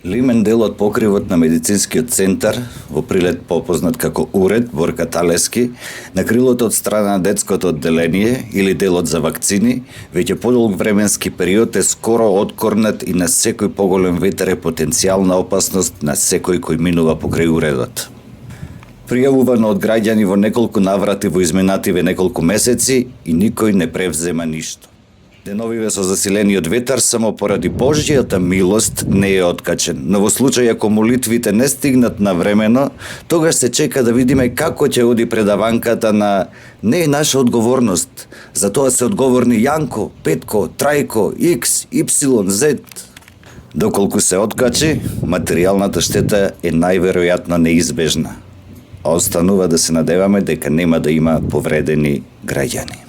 Лимен дел од покривот на медицинскиот центар, во прилет попознат како уред Борка Талески, на крилото од страна на детското одделение или делот за вакцини, веќе подолг временски период е скоро откорнат и на секој поголем ветер е потенцијална опасност на секој кој минува покрај уредот. Пријавувано од граѓани во неколку наврати во изминативе неколку месеци и никој не превзема ништо. Деновиве со засилениот ветар само поради Божјата милост не е откачен, но во случај ако молитвите не стигнат навремено, тогаш се чека да видиме како ќе оди предаванката на "Не е наша одговорност, за тоа се одговорни Јанко, Петко, Трајко, X, Y, Z". Доколку се откачи, материјалната штета е најверојатно неизбежна. Останува да се надеваме дека нема да има повредени граѓани.